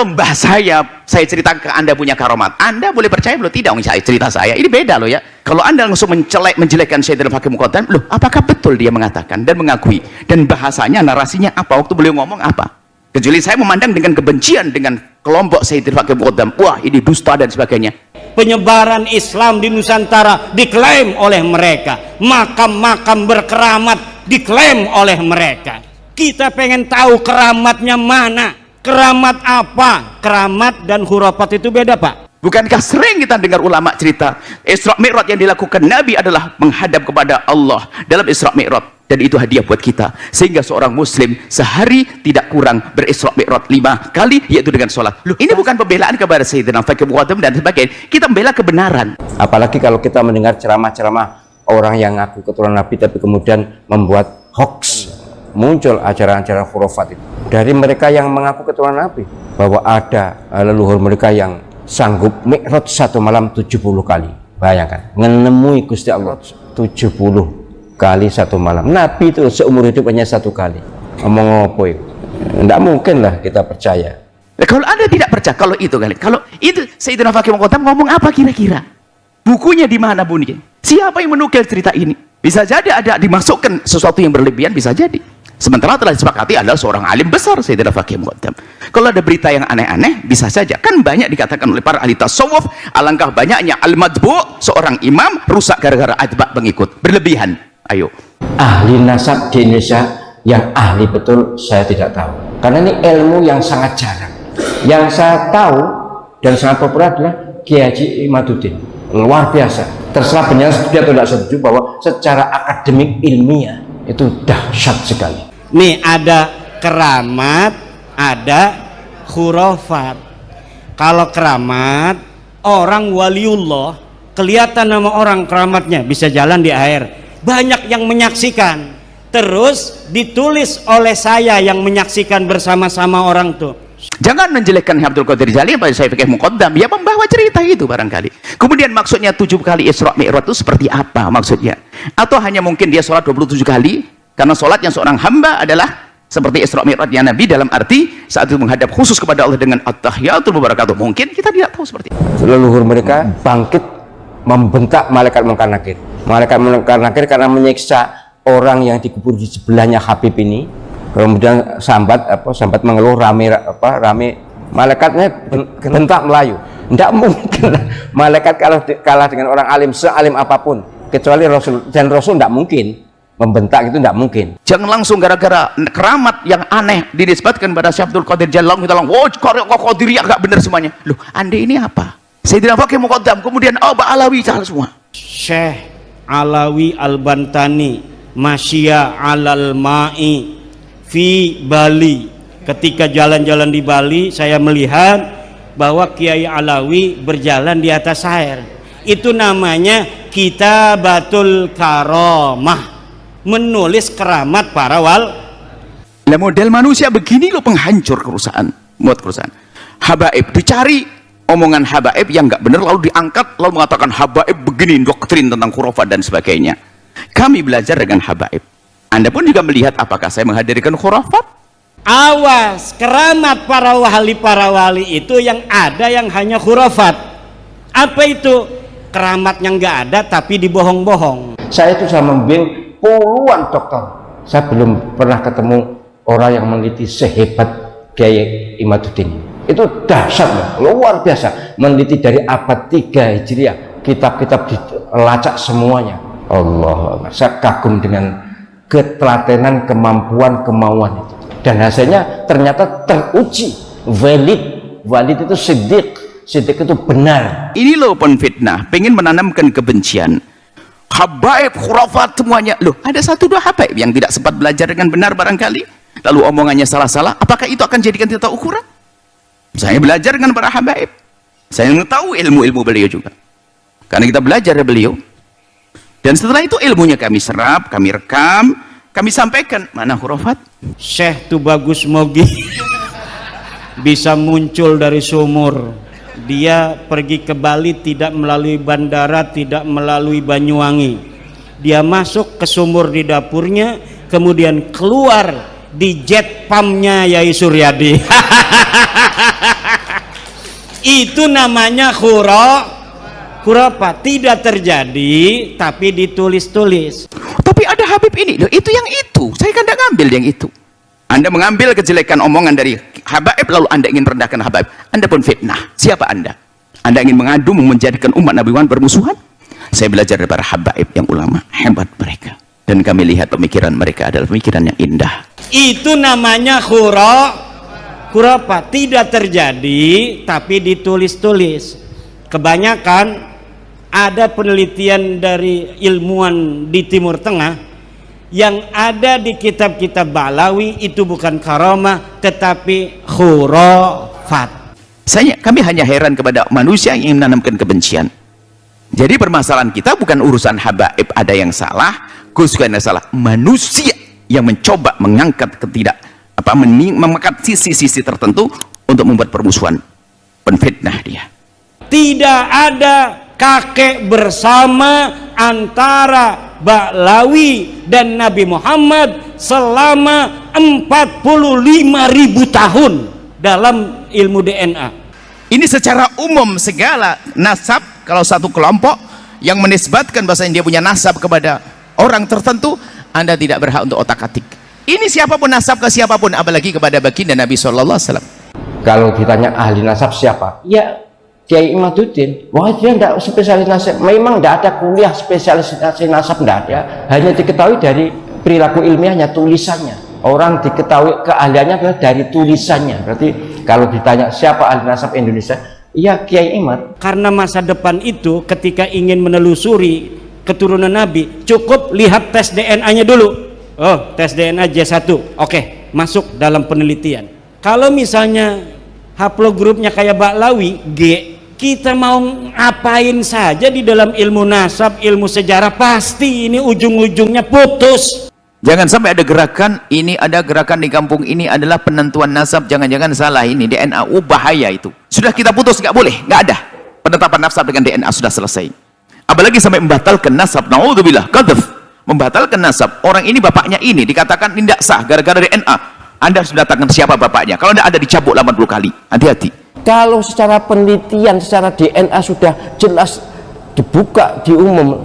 Mbah saya cerita ke Anda punya karomat, Anda boleh percaya belum? Tidak, saya cerita saya ini beda loh ya. Kalau Anda langsung menjelekkan Sayyidina Fakih Muqaddam, loh apakah betul dia mengatakan dan mengakui, dan bahasanya narasinya apa waktu beliau ngomong apa? Kecuali saya memandang dengan kebencian dengan kelompok Sayyidina Fakih Muqaddam, wah ini dusta dan sebagainya. Penyebaran Islam di Nusantara diklaim oleh mereka, makam-makam berkeramat diklaim oleh mereka. Kita pengen tahu keramatnya mana, keramat apa? Keramat dan khurafat itu beda, Pak. Bukankah sering kita dengar ulama cerita Isra Mi'raj yang dilakukan Nabi adalah menghadap kepada Allah dalam Isra Mi'raj, dan itu hadiah buat kita, sehingga seorang muslim sehari tidak kurang berisra Mi'raj 5 kali, yaitu dengan sholat. Loh, ini bukan pembelaan kepada Sayyidina Fakih Muqaddam dan sebagainya, kita membela kebenaran. Apalagi kalau kita mendengar ceramah-ceramah orang yang ngaku keturunan Nabi tapi kemudian membuat hoax, muncul ajaran-ajaran khurafat itu dari mereka yang mengaku keturunan Nabi, bahwa ada leluhur mereka yang sanggup mi'raj satu malam 70 kali. Bayangkan, menemui Gusti Allah 70 kali satu malam. Nabi itu seumur hidup hanya satu kali. Ngomong apa itu? Tidak mungkin lah kita percaya. Kalau Anda tidak percaya kalau itu kali, kalau itu Sayyidina Fakih Muqaddam ngomong apa kira-kira? Bukunya di mana bunyinya? Siapa yang menukil cerita ini? Bisa jadi ada dimasukkan sesuatu yang berlebihan, bisa jadi. Sementara telah disepakati adalah seorang alim besar Sayyidina Fakih Muqaddam. Kalau ada berita yang aneh-aneh, bisa saja. Kan banyak dikatakan oleh para ahli tasawuf, alangkah banyaknya al-madbu', seorang imam rusak gara-gara atba' pengikut. Berlebihan. Ayo. Ahli nasab di Indonesia yang ahli betul saya tidak tahu. Karena ini ilmu yang sangat jarang. Yang saya tahu dan sangat populer adalah Kiai Haji Imaduddin. Luar biasa. Terserah benar setuju atau tidak setuju bahwa secara akademik ilmiah itu dahsyat sekali. Nih ada keramat, ada khurafat. Kalau keramat, orang waliullah, kelihatan nama orang keramatnya, bisa jalan di air, banyak yang menyaksikan, terus ditulis oleh saya yang menyaksikan bersama-sama orang tuh. Jangan menjelekkan Abdul Qadir Jalil pada Sayyidina Fakih Muqaddam, dia membawa cerita itu barangkali. Kemudian maksudnya 7 kali Isra Mi'raj itu seperti apa maksudnya? Atau hanya mungkin dia sholat 27 kali? Karena sholatnya seorang hamba adalah seperti Isra Mi'rajnya Nabi, dalam arti saat itu menghadap khusus kepada Allah dengan at-tahiyatul mubarakatuh. Mungkin kita tidak tahu seperti itu. Leluhur mereka bangkit membentak malaikat Munkar Nakir. Malaikat Munkar Nakir karena menyiksa orang yang dikubur di sebelahnya Habib ini. Kemudian sambat mengeluh rame malaikatnya bentak Melayu. Tidak mungkin malaikat kalah dengan orang alim sealim apapun, kecuali Rasul, dan Rasul tidak mungkin membentak, itu tidak mungkin. Jangan langsung gara-gara keramat yang aneh dinisbatkan pada Syekh Abdul Qadir Jalil, kita bilang, "Wah, Qadiriyah enggak benar semuanya." Loh, Anda ini apa? Sayyidina Fakih Muqaddam, kemudian Aba Alawi salah semua. Syekh Alawi Al-Bantani Masya alal ma'i fi Bali. Ketika jalan-jalan di Bali, saya melihat bahwa Kiai Alawi berjalan di atas air. Itu namanya Kitabatul Karamah, menulis keramat para wal. Lah model manusia begini loh penghancur kerusahaan, muat kerusahaan. Habaib, dicari omongan habaib yang nggak benar lalu diangkat lalu mengatakan habaib begini, doktrin tentang khurafat dan sebagainya. Kami belajar dengan habaib. Anda pun juga melihat apakah saya menghadirkan khurafat? Awas, keramat para wali itu yang ada yang hanya khurafat. Apa itu? Keramat yang nggak ada tapi dibohong-bohong. Saya itu sudah membimbing puluhan dokter. Saya belum pernah ketemu orang yang meneliti sehebat Kiai Imaduddin. Itu dahsyat, luar biasa. Meneliti dari abad 3 Hijriah, kitab-kitab dilacak semuanya. Allah, saya kagum dengan ketelatenan, kemampuan, kemauan itu. Dan hasilnya ternyata teruji, valid itu siddiq itu benar. Ini loh penfitnah, pengen menanamkan kebencian. Habaib, khurafat semuanya. Loh, ada 1-2 habaib yang tidak sempat belajar dengan benar barangkali, lalu omongannya salah-salah. Apakah itu akan jadikan kita ukuran? Saya belajar dengan para habaib, saya tahu ilmu-ilmu beliau juga, karena kita belajar dari beliau. Dan setelah itu ilmunya kami serap, kami rekam, kami sampaikan. Mana khurafat? Syekh Tubagus Mogi bisa muncul dari sumur. Dia pergi ke Bali tidak melalui bandara, tidak melalui Banyuwangi. Dia masuk ke sumur di dapurnya, kemudian keluar di jet pumpnya Yai Suryadi. Itu namanya khurafat, tidak terjadi tapi ditulis-tulis. Tapi ada Habib ini loh, itu yang itu. Saya kan tidak ngambil yang itu. Anda mengambil kejelekan omongan dari Habaib lalu Anda ingin merendahkan Habaib. Anda pun fitnah. Siapa Anda? Anda ingin mengadu menjadikan umat Nabi Muhammad bermusuhan? Saya belajar dari para Habaib yang ulama, hebat mereka. Dan kami lihat pemikiran mereka adalah pemikiran yang indah. Itu namanya khurafat, tidak terjadi tapi ditulis-tulis. Kebanyakan ada penelitian dari ilmuwan di Timur Tengah yang ada di kitab-kitab Ba'lawi itu bukan karamah tetapi khurafat. Kami hanya heran kepada manusia yang menanamkan kebencian. Jadi permasalahan kita bukan urusan Habaib ada yang salah, khususnya salah manusia yang mencoba mengangkat mengangkat sisi-sisi tertentu untuk membuat permusuhan, penfitnah dia. Tidak ada kakek bersama antara Ba'lawi dan Nabi Muhammad selama 45.000 tahun dalam ilmu DNA. Ini secara umum segala nasab, kalau satu kelompok yang menisbatkan bahasanya dia punya nasab kepada orang tertentu, Anda tidak berhak untuk otak-atik. Ini siapapun nasab ke siapapun, apalagi kepada baginda Nabi SAW. Kalau ditanya ahli nasab siapa? Ya Kiai Imaduddin. Wah, dia tidak spesialis nasab. Memang tidak ada kuliah spesialisasi nasab, tidak ada. Hanya diketahui dari perilaku ilmiahnya, tulisannya. Orang diketahui keahliannya adalah dari tulisannya. Berarti kalau ditanya siapa ahli nasab Indonesia, ya Kiai Imad. Karena masa depan itu ketika ingin menelusuri keturunan Nabi, cukup lihat tes DNA-nya dulu. Oh, tes DNA J1. Oke, masuk dalam penelitian. Kalau misalnya haplogrupnya kayak Ba'lawi, G, kita mau ngapain saja di dalam ilmu nasab, ilmu sejarah, pasti ini ujung-ujungnya putus. Jangan sampai ada gerakan, ini ada gerakan di kampung ini adalah penentuan nasab, jangan-jangan salah ini DNA, bahaya itu. Sudah kita putus, nggak boleh, nggak ada. Penetapan nasab dengan DNA sudah selesai. Apalagi sampai membatalkan nasab, naudzubillah, qadzaf. Membatalkan nasab, orang ini bapaknya ini, dikatakan tidak sah gara-gara DNA. Anda harus datangkan siapa bapaknya, kalau tidak ada dicabut 80 kali, hati-hati. Kalau secara penelitian, secara DNA sudah jelas dibuka di umum,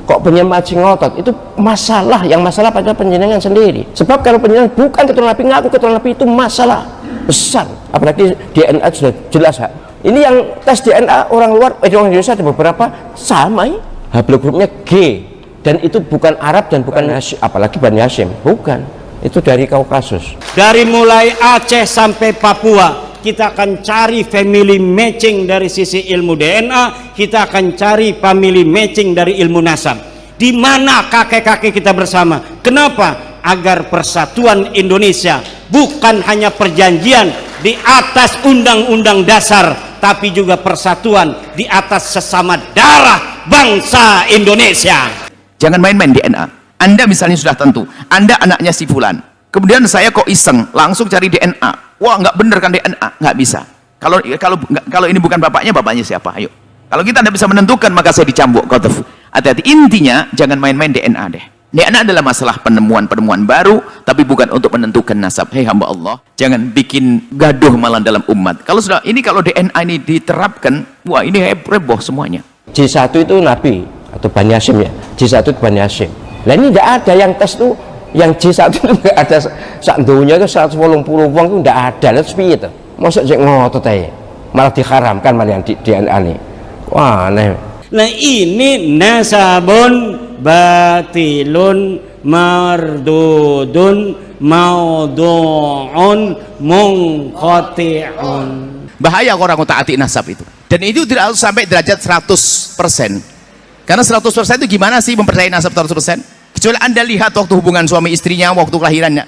kok penjenengan masih ngotot, itu masalah. Yang masalah pada penjenengan sendiri. Sebab kalau penjenengan bukan keturunan Nabi, ngaku keturunan Nabi, itu masalah besar. Apalagi DNA sudah jelas. Ini yang tes DNA orang luar, orang Indonesia ada beberapa sama, haplogrupnya G, dan itu bukan Arab dan bukan Hashim, apalagi Bani Hashim, bukan. Itu dari Kaukasus. Dari mulai Aceh sampai Papua, kita akan cari family matching dari sisi ilmu DNA, kita akan cari family matching dari ilmu nasab. Di mana kakek-kakek kita bersama? Kenapa? Agar persatuan Indonesia bukan hanya perjanjian di atas undang-undang dasar, tapi juga persatuan di atas sesama darah bangsa Indonesia. Jangan main-main DNA. Anda misalnya sudah tentu, Anda anaknya si fulan. Kemudian saya kok iseng, langsung cari DNA. Wah, nggak bener kan DNA? Nggak bisa. Kalau ini bukan bapaknya siapa? Ayo. Kalau kita tidak bisa menentukan, maka saya dicambuk. Hati-hati. Intinya, jangan main-main DNA deh. DNA adalah masalah penemuan-penemuan baru, tapi bukan untuk menentukan nasab. Hei hamba Allah, jangan bikin gaduh malah dalam umat. Kalau DNA ini diterapkan, wah ini heboh semuanya. J1 itu Nabi atau Bani Hashim ya. J1 itu Bani Hashim. Nah ini tidak ada yang tes tuh, yang J1 itu nggak ada. Sak dunia itu 180 wong itu tidak ada. Terus piye itu? Masuk cek ngotot aja. Malah diharamkan malah yang di DNA ini. Wah aneh. Nah ini nasabun batilun mardudun maudhu'un munqati'un. Bahaya orang utaati nasab itu. Dan itu tidak harus sampai derajat 100%. Karena 100% itu gimana sih mempercayai nasab 100%? Kecuali Anda lihat waktu hubungan suami istrinya waktu kelahirannya.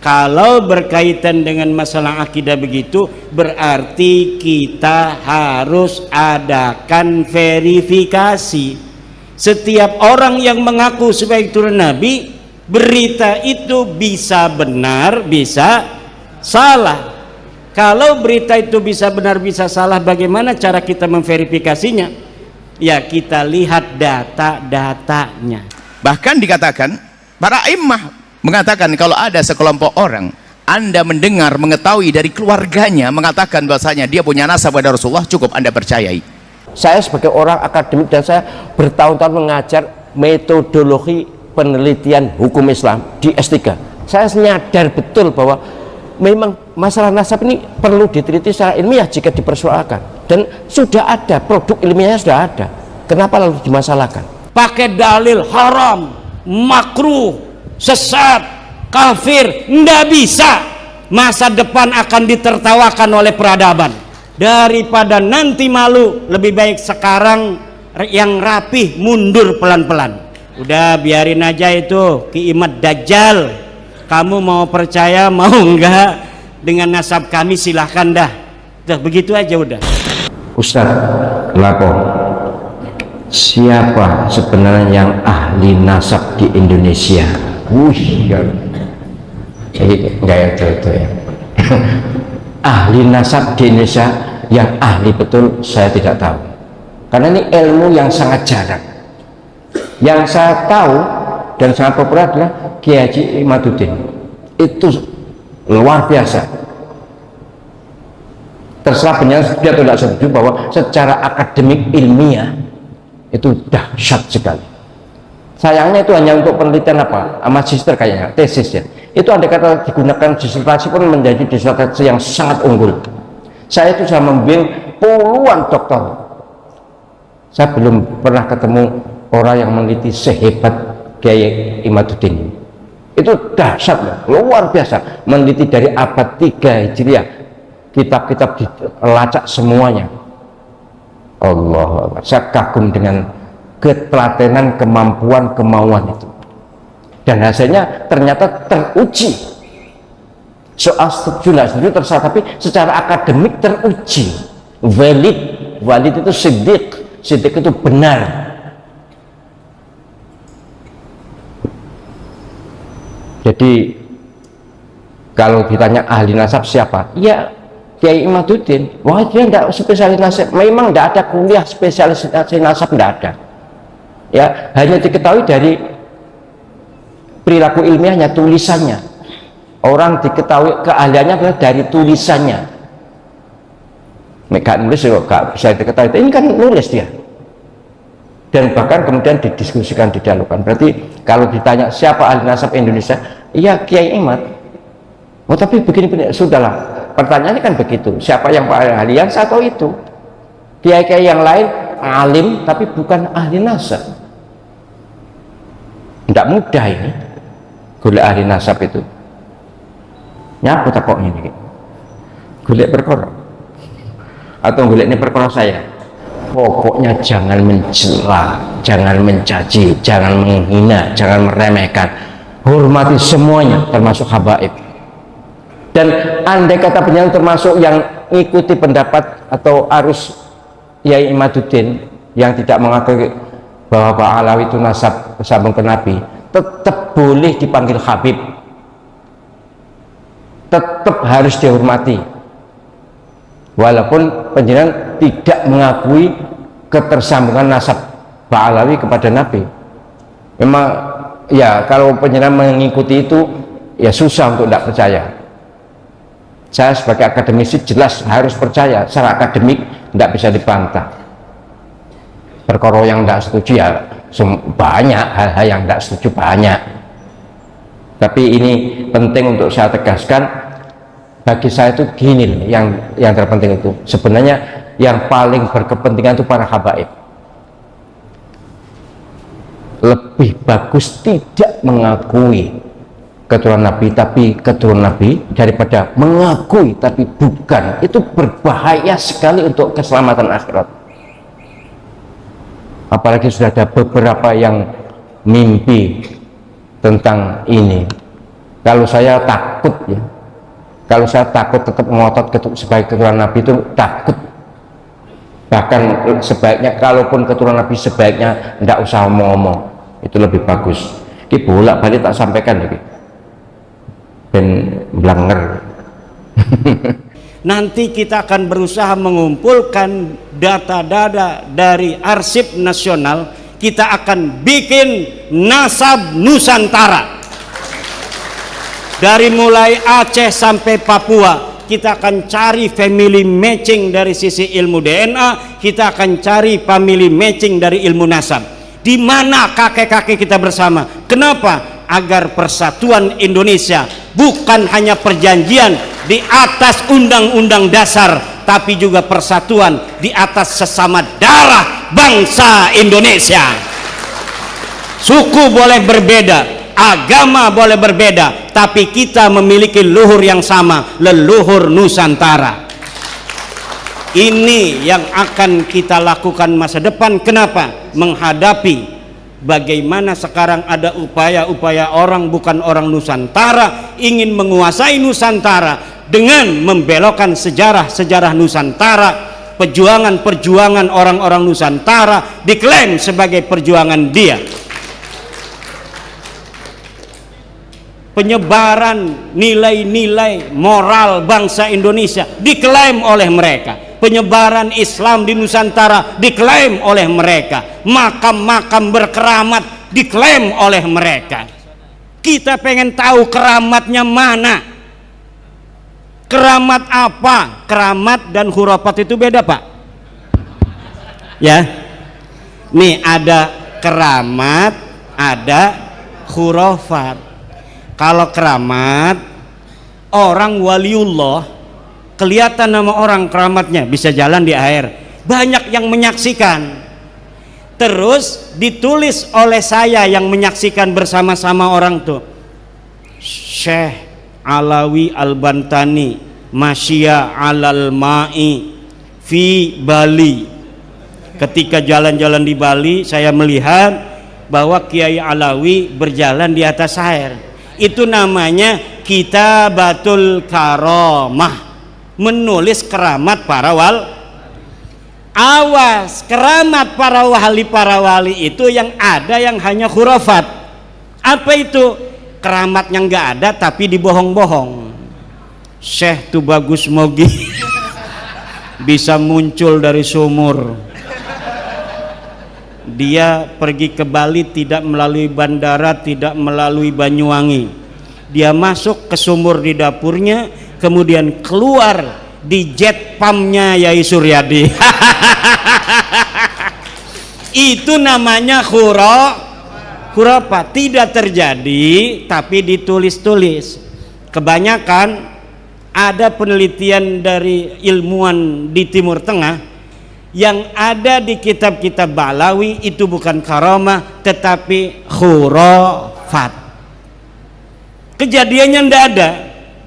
Kalau berkaitan dengan masalah akidah begitu, berarti kita harus adakan verifikasi. Setiap orang yang mengaku sebagai turun Nabi, berita itu bisa benar, bisa salah. Kalau berita itu bisa benar, bisa salah, bagaimana cara kita memverifikasinya? Ya kita lihat data-datanya. Bahkan dikatakan, para imam mengatakan kalau ada sekelompok orang Anda mendengar, mengetahui dari keluarganya mengatakan bahasanya dia punya nasab pada Rasulullah, cukup Anda percayai. Saya sebagai orang akademik dan saya bertahun-tahun mengajar metodologi penelitian hukum Islam di S3. Saya nyadar betul bahwa memang masalah nasab ini perlu diteliti secara ilmiah jika dipersoalkan, dan sudah ada produk ilmiahnya, sudah ada. Kenapa lalu dimasalahkan? Pakai dalil haram, makruh, sesat, kafir, nggak bisa. Masa depan akan ditertawakan oleh peradaban. Daripada nanti malu, lebih baik sekarang yang rapih mundur pelan-pelan. Udah biarin aja itu Ki Imad Dajjal. Kamu mau percaya mau enggak dengan nasab kami, silahkan dah. Udah begitu aja udah. Ustaz, lapo siapa sebenarnya yang ahli nasab di Indonesia? Wih, enggak itu ya. Ahli nasab di Indonesia yang ahli betul saya tidak tahu, karena ini ilmu yang sangat jarang. Yang saya tahu dan sangat populer adalah Kiai Haji Imaduddin. Itu luar biasa. Terserah penyanyi dia tidak setuju bahwa secara akademik ilmiah itu dahsyat sekali. Sayangnya itu hanya untuk penelitian apa? Magister kayaknya, tesis ya. Itu andai kata digunakan disertasi pun menjadi disertasi yang sangat unggul. Saya itu sudah membimbing puluhan doktor. Saya belum pernah ketemu orang yang meneliti sehebat Kiai Imaduddin. Itu dahsyat, luar biasa. Meneliti dari abad 3 Hijriah, kitab-kitab dilacak semuanya. Allah, saya kagum dengan ketelatenan, kemampuan, kemauan itu. Dan hasilnya ternyata teruji. Soal setuju nggak setuju terserah, tapi secara akademik teruji, valid itu siddiq itu benar. Jadi kalau ditanya ahli nasab siapa, ya Kiai Imaduddin. Wah, dia tidak spesialis nasab, memang tidak ada kuliah spesialisasi nasab, tidak ada ya, hanya diketahui dari perilaku ilmiahnya, tulisannya. Orang diketahui keahliannya adalah dari tulisannya. Mereka nulis kok gak bisa diketahui, ini kan nulis dia, dan bahkan kemudian didiskusikan, didialogkan. Berarti kalau ditanya siapa ahli nasab Indonesia, iya Kiai Imad. Oh tapi begini, sudahlah, pertanyaannya kan begitu, siapa yang ahli? Yang saya tahu itu kiai-kiai yang lain alim tapi bukan ahli nasab. Tidak mudah ini golek ahli nasab itu. Nyapa tak kok ini golek perkara atau golek ini perkara saya. Pokoknya jangan mencela, jangan mencaci, jangan menghina, jangan meremehkan, hormati semuanya termasuk habaib. Dan andai kata penyanyi termasuk yang ikuti pendapat atau arus Kiai Imaduddin yang tidak mengakui bahwa Pak Alawi itu nasab sambung ke Nabi, tetap boleh dipanggil Habib, tetap harus dihormati, walaupun penjenengan tidak mengakui ketersambungan nasab Pak Alawi kepada Nabi. Memang ya, kalau penjenengan mengikuti itu ya susah untuk tidak percaya. Saya sebagai akademisi jelas harus percaya, secara akademik tidak bisa dibantah. Perkara yang tidak setuju ya banyak, hal-hal yang tidak setuju banyak. Tapi ini penting untuk saya tegaskan, bagi saya itu gini loh, yang terpenting itu sebenarnya yang paling berkepentingan itu para habaib. Lebih bagus tidak mengakui keturunan Nabi tapi keturunan Nabi daripada mengakui tapi bukan. Itu berbahaya sekali untuk keselamatan akhirat. Apalagi sudah ada beberapa yang mimpi tentang ini. Kalau saya takut ya, kalau saya takut tetap ngotot sebagai keturunan Nabi itu takut. Bahkan sebaiknya kalaupun keturunan Nabi sebaiknya tidak usah ngomong, itu lebih bagus. Ini bolak-balik tak sampaikan lagi. Ben blanger. Nanti kita akan berusaha mengumpulkan data-data dari arsip nasional. Kita akan bikin nasab Nusantara. dari mulai Aceh sampai Papua. Kita akan cari family matching dari sisi ilmu DNA, kita akan cari family matching dari ilmu nasab. Di mana kakek-kakek kita bersama? Kenapa? Agar persatuan Indonesia bukan hanya perjanjian di atas undang-undang dasar, tapi juga persatuan di atas sesama darah bangsa Indonesia. Suku boleh berbeda, agama boleh berbeda, tapi kita memiliki luhur yang sama, leluhur Nusantara. Ini yang akan kita lakukan masa depan. Kenapa? Menghadapi bagaimana sekarang ada upaya-upaya orang bukan orang Nusantara ingin menguasai Nusantara dengan membelokkan sejarah-sejarah Nusantara. Perjuangan-perjuangan orang-orang Nusantara diklaim sebagai perjuangan dia. Penyebaran nilai-nilai moral bangsa Indonesia diklaim oleh mereka. Penyebaran Islam di Nusantara diklaim oleh mereka. Makam-makam berkeramat diklaim oleh mereka. Kita pengen tahu keramatnya mana? Keramat apa? Keramat dan khurafat itu beda, Pak. Ya. Nih ada keramat, ada khurafat. Kalau keramat, orang waliullah kelihatan nama orang keramatnya, bisa jalan di air, banyak yang menyaksikan, terus ditulis oleh saya yang menyaksikan bersama-sama orang tuh, Syekh Alawi Al-Bantani Masya alal ma'i fi Bali. Ketika jalan-jalan di Bali, saya melihat bahwa Kiai Alawi berjalan di atas air. Itu namanya Kitabatul Karomah, menulis keramat para wali. Awas, keramat para wali itu yang ada yang hanya khurafat. Apa itu? Keramatnya nggak ada tapi dibohong-bohong. Syekh Tubagus Mogi bisa muncul dari sumur. Dia pergi ke Bali tidak melalui bandara, tidak melalui Banyuwangi. Dia masuk ke sumur di dapurnya, kemudian keluar di jet pumpnya Yai Suryadi. Itu namanya khurafat. Tidak terjadi tapi ditulis-tulis. Kebanyakan ada penelitian dari ilmuwan di Timur Tengah yang ada di kitab-kitab Balawi itu bukan karamah tetapi khurafat. Kejadiannya ndak ada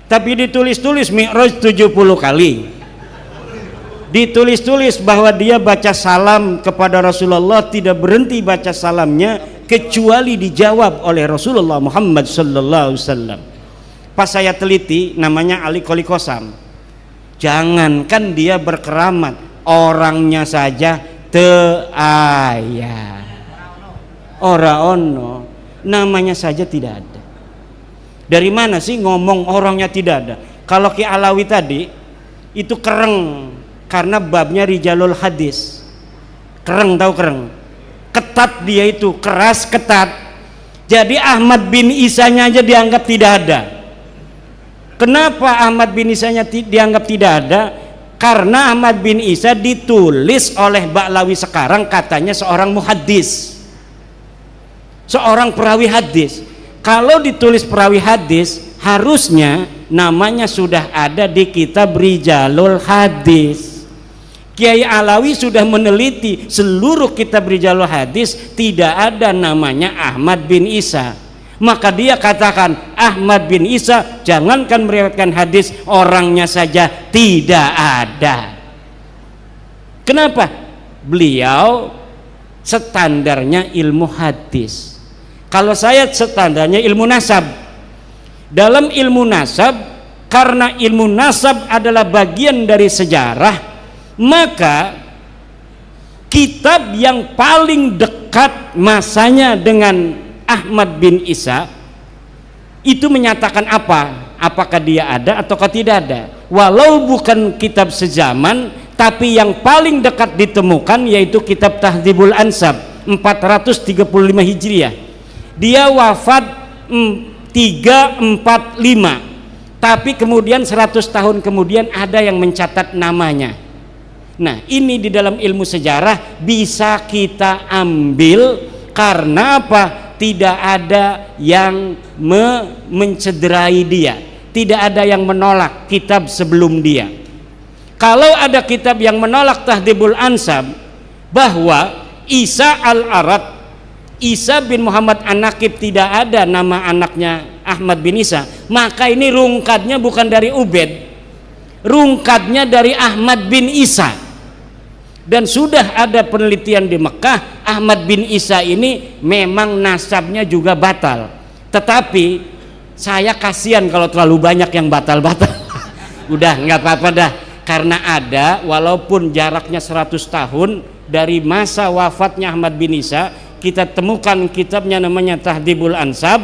tapi ditulis-tulis Mi'raj 70 kali. Ditulis-tulis bahwa dia baca salam kepada Rasulullah, tidak berhenti baca salamnya kecuali dijawab oleh Rasulullah Muhammad sallallahu alaihi wasallam. Pas saya teliti, namanya Ali Qoli Qosam. Jangankan dia berkeramat, orangnya saja aya. Ora ono, namanya saja tidak ada. Dari mana sih ngomong orangnya tidak ada? Kalau Ki Alawi tadi itu kereng karena babnya rijalul hadis. Kereng, tahu kereng? Ketat dia itu, keras ketat. Jadi Ahmad bin Isanya aja dianggap tidak ada. Kenapa Ahmad bin Isanya dianggap tidak ada? Karena Ahmad bin Isa ditulis oleh Ba'lawi sekarang katanya seorang muhaddis, seorang perawi hadis. Kalau ditulis perawi hadis harusnya namanya sudah ada di kitab Rijalul Hadis. Kiai Alawi sudah meneliti seluruh kitab Rijalul Hadis, tidak ada namanya Ahmad bin Isa. Maka dia katakan Ahmad bin Isa jangankan meriwayatkan hadis, orangnya saja tidak ada. Kenapa? Beliau standarnya ilmu hadis. Kalau saya standarnya ilmu nasab. Dalam ilmu nasab, karena ilmu nasab adalah bagian dari sejarah, maka kitab yang paling dekat masanya dengan Ahmad bin Isa itu menyatakan apa? Apakah dia ada ataukah tidak ada? Walau bukan kitab sezaman, tapi yang paling dekat ditemukan yaitu kitab Tahdzibul Ansab 435 Hijriah. Dia wafat 345, tapi kemudian 100 tahun kemudian ada yang mencatat namanya. Nah, ini di dalam ilmu sejarah bisa kita ambil karena apa? Tidak ada yang mencederai dia, tidak ada yang menolak kitab sebelum dia. Kalau ada kitab yang menolak Tahdhibul Ansab bahwa Isa al-Arad, Isa bin Muhammad An-Naqib, tidak ada nama anaknya Ahmad bin Isa, maka ini rungkatnya bukan dari Ubed, rungkatnya dari Ahmad bin Isa. Dan sudah ada penelitian di Mekah, Ahmad bin Isa ini memang nasabnya juga batal. Tetapi saya kasihan kalau terlalu banyak yang batal-batal. Udah nggak apa-apa dah, karena ada, walaupun jaraknya 100 tahun dari masa wafatnya Ahmad bin Isa, kita temukan kitabnya namanya Tahdhibul Ansab.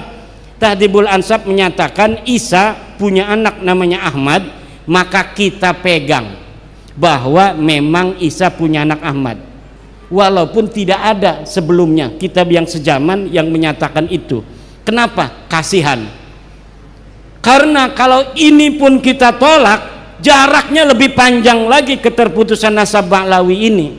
Tahdhibul Ansab menyatakan Isa punya anak namanya Ahmad, maka kita pegang bahwa memang Isa punya anak Ahmad, walaupun tidak ada sebelumnya kitab yang sejaman yang menyatakan itu. Kenapa? Kasihan. Karena kalau ini pun kita tolak, jaraknya lebih panjang lagi keterputusan nasab Ba'lawi ini.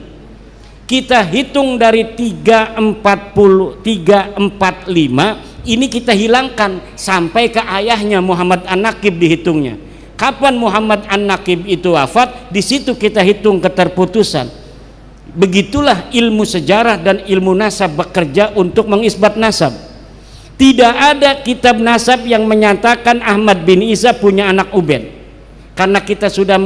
Kita hitung dari 345 ini kita hilangkan sampai ke ayahnya Muhammad An-Naqib dihitungnya. Kapan Muhammad An-Naqib itu wafat, di situ kita hitung keterputusan. Begitulah ilmu sejarah dan ilmu nasab bekerja untuk mengisbat nasab. Tidak ada kitab nasab yang menyatakan Ahmad bin Isa punya anak Ubed. Karena kita sudah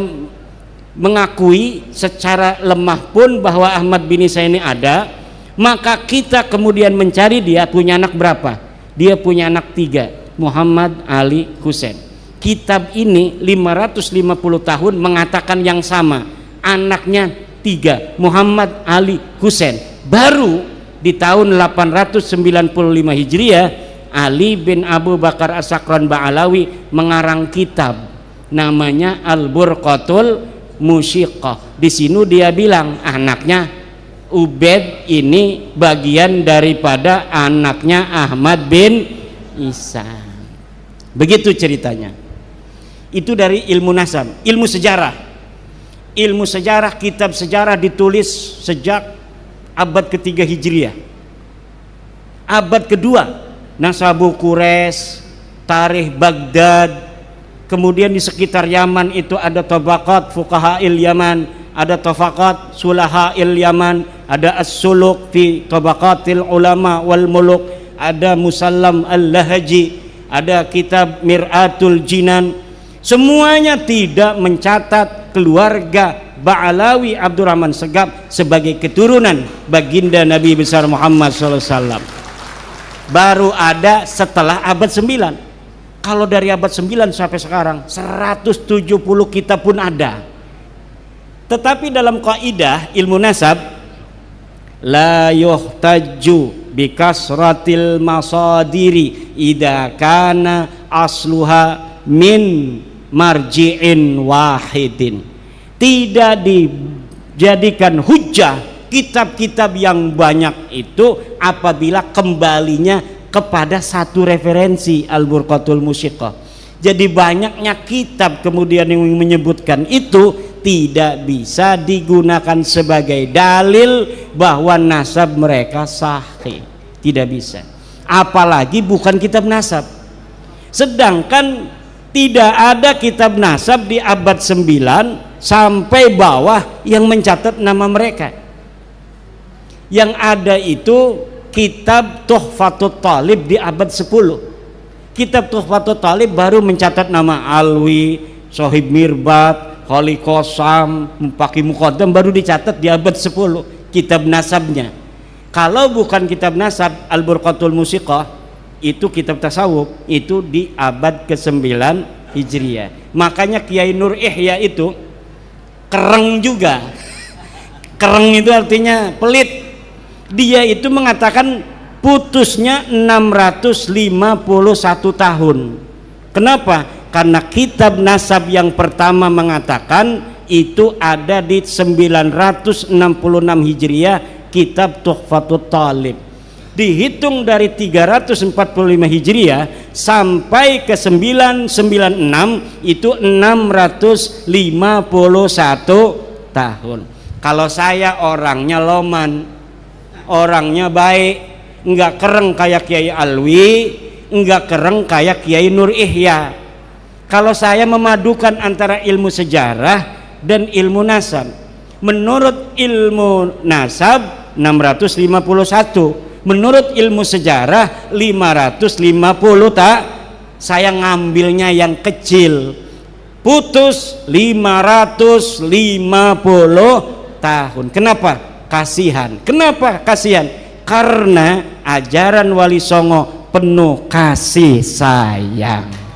mengakui secara lemah pun bahwa Ahmad bin Isa ini ada, maka kita kemudian mencari dia punya anak berapa. Dia punya anak 3, Muhammad, Ali, Husain. Kitab ini 550 tahun mengatakan yang sama, anaknya 3, Muhammad, Ali, Husain. Baru di tahun 895 Hijriah, Ali bin Abu Bakar As-Sakran Ba'alawi mengarang kitab namanya Al-Burqatul Musyiqqah. Di sini dia bilang anaknya Ubed ini bagian daripada anaknya Ahmad bin Isa. Begitu ceritanya. Itu dari ilmu nasab. Ilmu sejarah, ilmu sejarah, kitab sejarah ditulis sejak abad ketiga Hijriah. Abad kedua Nasabu Quraisy, Tarikh Baghdad, kemudian di sekitar Yaman itu ada Tabaqat Fuqaha'il Yaman, ada Tabaqat Sulaha'il Yaman, ada As-Suluk fi Tabaqatil Ulama wal Muluk, ada Musallam Al-Lahaji, ada kitab Mir'atul Jinan. Semuanya tidak mencatat keluarga Ba'alawi Abdurrahman Segaf sebagai keturunan baginda Nabi besar Muhammad SAW. Baru ada setelah abad 9. Kalau dari abad 9 sampai sekarang 170 kitab pun ada. Tetapi dalam kaidah ilmu nasab, la yuhtaju bikasratil masadiri idza kana asluha min marji'in wahidin. Tidak dijadikan hujjah kitab-kitab yang banyak itu apabila kembalinya kepada satu referensi, Al-Burqatul Musyiqqah. Jadi banyaknya kitab kemudian yang menyebutkan itu tidak bisa digunakan sebagai dalil bahwa nasab mereka sahih, tidak bisa, apalagi bukan kitab nasab. Sedangkan tidak ada kitab nasab di abad 9 sampai bawah yang mencatat nama mereka. Yang ada itu kitab Tuhfatut Talib di abad 10. Kitab Tuhfatut Talib baru mencatat nama Alwi, Sohib Mirbat, Khali Qasam, Mupaki Muqaddam, baru dicatat di abad 10 kitab nasabnya. Kalau bukan kitab nasab, Al-Burqatul Musyiqqah itu kitab tasawuf, itu di abad ke-9 Hijriah. Makanya Kiai Nur Ihya itu kereng juga. Kereng itu artinya pelit. Dia itu mengatakan putusnya 651 tahun. Kenapa? Karena kitab nasab yang pertama mengatakan itu ada di 966 Hijriah, kitab Tuhfatut Talib. dihitung dari 345 Hijriah sampai ke 996 itu 651 tahun. Kalau saya orangnya loman, orangnya baik, enggak kereng kayak Kiai Alwi, enggak kereng kayak Kiai Nur Ihya. Kalau saya memadukan antara ilmu sejarah dan ilmu nasab, menurut ilmu nasab 651, menurut ilmu sejarah 550 tak, saya ngambilnya yang kecil, putus 550 tahun. Kenapa? Kasihan. Kenapa kasihan? Karena ajaran Wali Songo penuh kasih sayang.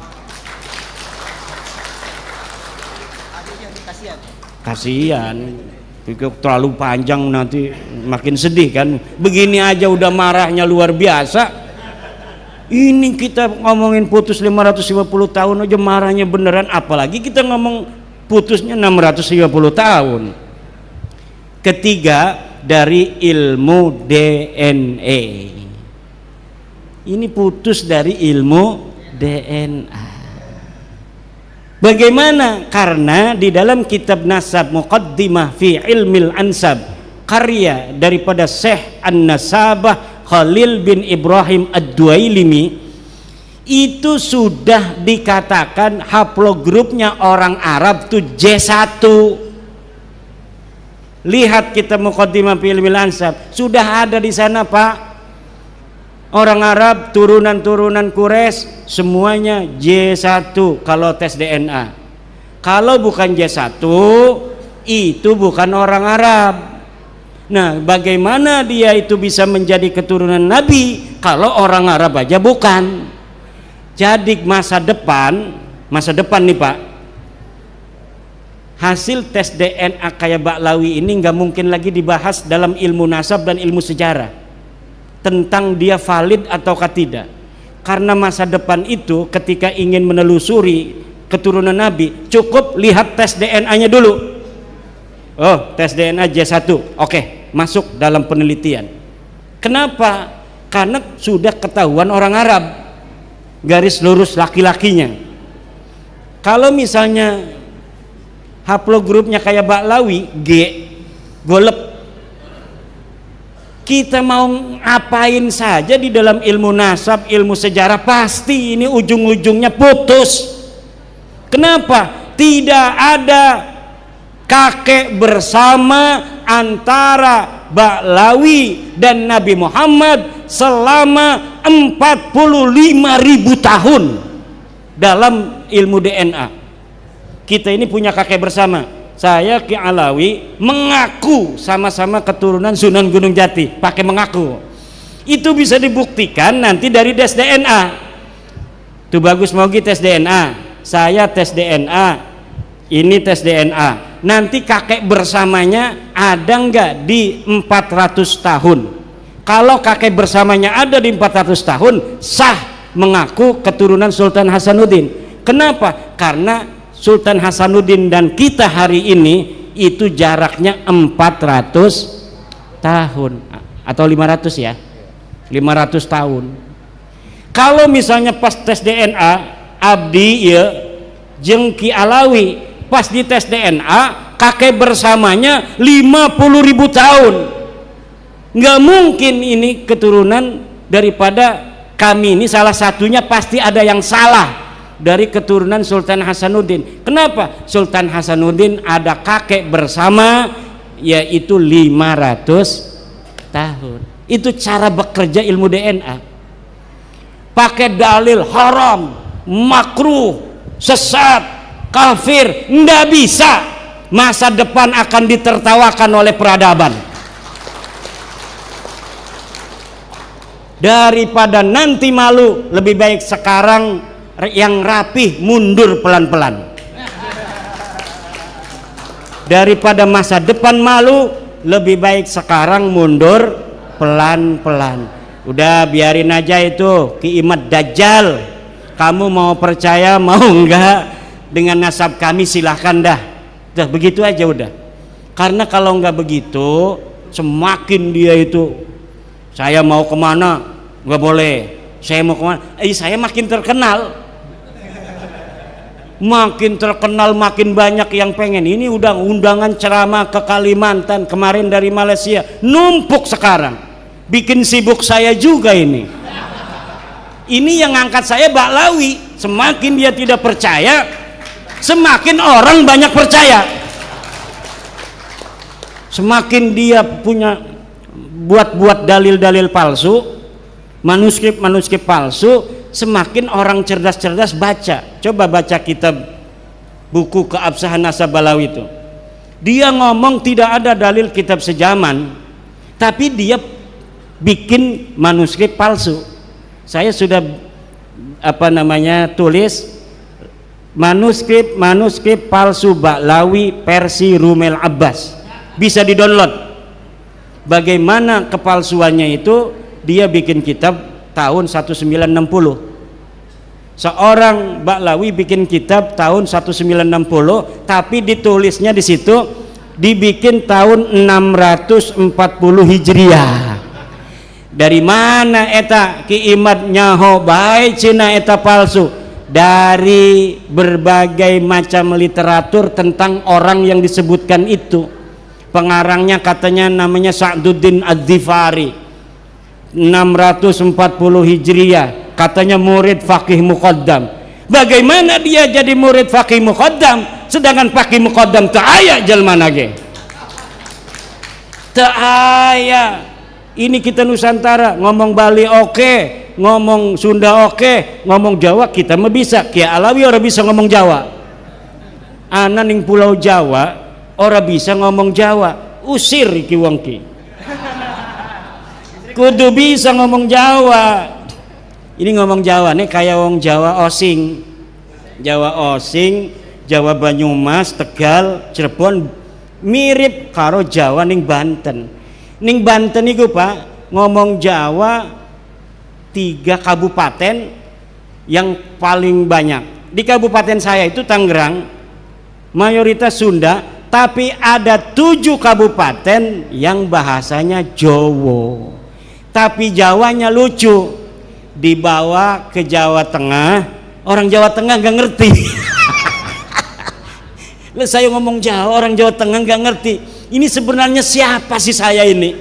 Kasihan, terlalu panjang nanti makin sedih kan. Begini aja udah marahnya luar biasa. Ini kita ngomongin putus 550 tahun aja marahnya beneran, apalagi kita ngomong putusnya 650 tahun. Ketiga, dari ilmu DNA. Ini putus dari ilmu DNA. Bagaimana? Karena di dalam kitab Nasab Muqaddimah fi Ilmil Ansab, karya daripada Syekh An-Nasabah Khalil bin Ibrahim Ad-Duailimi, itu sudah dikatakan haplogrupnya orang Arab itu J1. Lihat kitab Muqaddimah fi Ilmil Ansab, sudah ada di sana, Pak. Orang Arab, turunan-turunan Quraisy semuanya J1 kalau tes DNA. Kalau bukan J1 itu bukan orang Arab. Nah, bagaimana dia itu bisa menjadi keturunan Nabi kalau orang Arab aja bukan? Jadi masa depan nih Pak, hasil tes DNA kayak Ba'lawi ini nggak mungkin lagi dibahas dalam ilmu nasab dan ilmu sejarah tentang dia valid ataukah tidak. Karena masa depan itu ketika ingin menelusuri keturunan Nabi, cukup lihat tes DNA-nya dulu. Oh, tes DNA J1, oke, masuk dalam penelitian. Kenapa? Karena sudah ketahuan orang Arab, garis lurus laki-lakinya. Kalau misalnya haplogrupnya kayak Ba'lawi, G, golep. Kita mau ngapain saja di dalam ilmu nasab, ilmu sejarah, pasti ini ujung-ujungnya putus. Kenapa? Tidak ada kakek bersama antara Ba'lawi dan Nabi Muhammad selama 45.000 tahun dalam ilmu DNA. Kita ini punya kakek bersama. Saya Ki Alawi mengaku sama-sama keturunan Sunan Gunung Jati, pakai mengaku. Itu bisa dibuktikan nanti dari tes DNA. Tuh bagus Mogi tes DNA, saya tes DNA, ini tes DNA. Nanti kakek bersamanya ada nggak di 400 tahun? Kalau kakek bersamanya ada di 400 tahun, sah mengaku keturunan Sultan Hasanuddin. Kenapa? Karena Sultan Hasanuddin dan kita hari ini itu jaraknya 400 tahun atau 500 ya, 500 tahun. Kalau misalnya pas tes DNA Abdi ya jeung Ki Alawi pas di tes DNA kakek bersamanya 50.000 tahun, nggak mungkin ini keturunan daripada kami ini. Salah satunya pasti ada yang salah dari keturunan Sultan Hasanuddin. Kenapa? Sultan Hasanuddin ada kakek bersama yaitu 500 tahun. Itu cara bekerja ilmu DNA. Pakai dalil haram, makruh, sesat, kafir, nggak bisa. Masa depan akan ditertawakan oleh peradaban. Daripada nanti malu, lebih baik sekarang yang rapih mundur pelan-pelan. Daripada masa depan malu, lebih baik sekarang mundur pelan-pelan. Udah biarin aja itu Ki Imad Dajjal. Kamu mau percaya mau enggak dengan nasab kami silahkan dah. Udah begitu aja udah. Karena kalau enggak begitu semakin dia itu Saya mau kemana? Nggak boleh. Saya mau kemana? Saya makin terkenal. Makin terkenal, makin banyak yang pengen. Ini udah undangan ceramah ke Kalimantan kemarin dari Malaysia, numpuk sekarang. Bikin sibuk saya juga ini. Ini yang angkat saya Baklawi. Semakin dia tidak percaya, semakin orang banyak percaya. Semakin dia punya buat-buat dalil-dalil palsu, manuskrip-manuskrip palsu, semakin orang cerdas-cerdas baca. Coba baca kitab buku Keabsahan Nasabalawi itu. Dia ngomong tidak ada dalil kitab sejaman, tapi dia bikin manuskrip palsu. Saya sudah tulis manuskrip palsu Baklawi versi Rumel Abbas. Bisa di-download. Bagaimana kepalsuannya itu? Dia bikin kitab tahun 1960. Seorang Baklawi bikin kitab tahun 1960, tapi ditulisnya di situ dibikin tahun 640 Hijriah. Dari mana eta Ki Imad nyaho bae cina eta palsu? Dari berbagai macam literatur tentang orang yang disebutkan itu. Pengarangnya katanya namanya Sa'duddin Az-Zifari, 640 Hijriah, katanya murid Faqih Muqaddam. Bagaimana dia jadi murid Faqih Muqaddam sedangkan Faqih Muqaddam teu aya jelmana ge? Teu aya. Ini kita Nusantara ngomong Bali oke, ngomong Sunda oke, ngomong Jawa kita mah bisa. Ki Alawi ora bisa ngomong Jawa. Ana ning Pulau Jawa ora bisa ngomong Jawa. Usir iki wong ki. Kudu bisa ngomong Jawa. Ini ngomong Jawa nih kayak wong Jawa Osing. Jawa Osing, Jawa Banyumas, Tegal, Cirebon mirip karo Jawa ning Banten. Ning Banten iku Pak, ngomong Jawa 3 kabupaten yang paling banyak. Di kabupaten saya itu Tangerang, mayoritas Sunda, tapi ada 7 kabupaten yang bahasanya Jawa. Tapi Jawanya lucu. Dibawa ke Jawa Tengah, orang Jawa Tengah nggak ngerti. Saya ngomong Jawa, orang Jawa Tengah nggak ngerti. Ini sebenarnya siapa sih saya ini?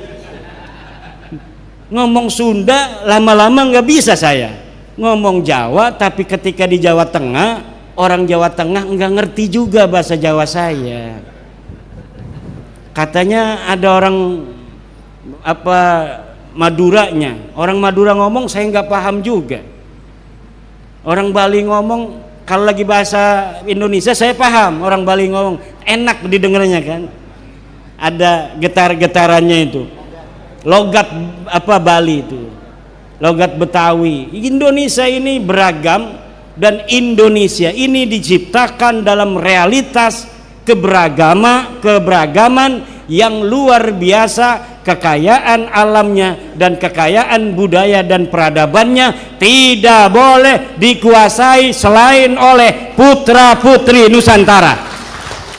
Ngomong Sunda lama-lama nggak bisa saya. Ngomong Jawa, tapi ketika di Jawa Tengah, orang Jawa Tengah nggak ngerti juga bahasa Jawa saya. Katanya ada orang Maduranya, orang Madura ngomong saya nggak paham juga. Orang Bali ngomong kalau lagi bahasa Indonesia saya paham, orang Bali ngomong enak didengarnya kan. Ada getar-getarannya itu. Logat Bali itu. Logat Betawi. Indonesia ini beragam dan Indonesia ini diciptakan dalam realitas keberagaman yang luar biasa, kekayaan alamnya dan kekayaan budaya dan peradabannya tidak boleh dikuasai selain oleh putra-putri Nusantara.